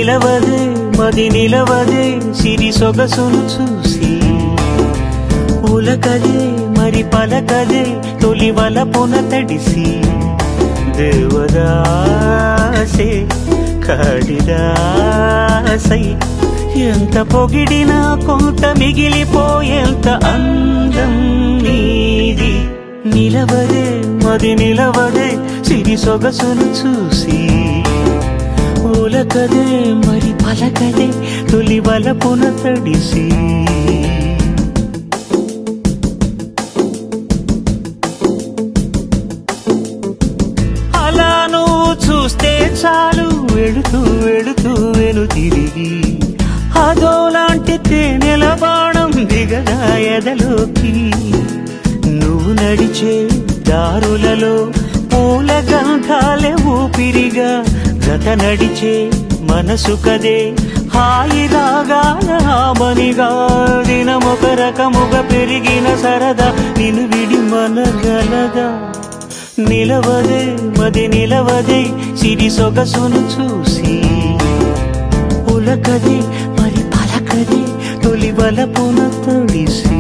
నిలవదే మది నిలవదే సిరి సొగసును చూసి ఉలకదే మరి పలకదే తొలి వలపున తడిసి దేవదాసే కాళిదాసై ఎంత పొగిడినా కొంత మిగిలిపోయేంత అందం నీది నిలవదే మది నిలవదే సిరి సొగసును చూసి ఉలకదే మరి పలకదే తొలి వలపున తడిసి అలా నువ్వు చూస్తే చాలు వెళుతూ వెళుతూ వెను తిరిగి అదోలాంటి తేనెల బాణం దిగదా ఎదలోకి నువ్వు నడిచే దారులలో పూల గంధాలే ఊపిరిగా గత నడిచే మనసు కదే హాయి రాగాల ఆమనిగా దినమొక రకముగా పెరిగిన సరదా నిన్ను విడి మనగలదా నిలవదే మది నిలవదే సిరి సొగసును చూసి ఉలకదే మరి పలకదే తొలి వలపున తడిసి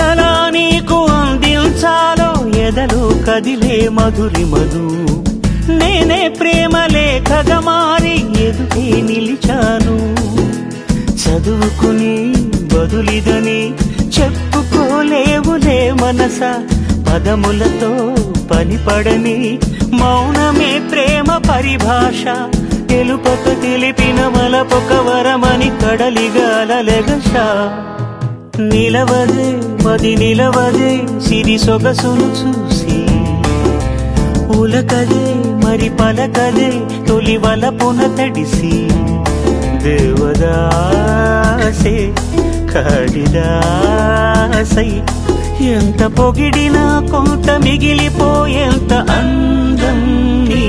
ఎలా నీకు అందించాలో ఎదలో కదిలే మధురిమను నేనే ప్రేమ లేఖగా మారి ఎదుటే నిలిచాను చదువుకుని బదులిదని చెప్పుకోలేవులే మనస పదములతో పనిపడని మౌనమే ప్రేమ పరిభాష తెలుపక తెలిపిన మలపొక వరమని కడలిగాలెగష నిలవదే మది నిలవదే సిరి సొగసును చూసి ఉలకదే మరి పలకదే తొలి వలపున తడిసి దేవదాసే కాళిదాసై ఎంత పొగిడినా కొంత మిగిలిపోయేంత అందం నీ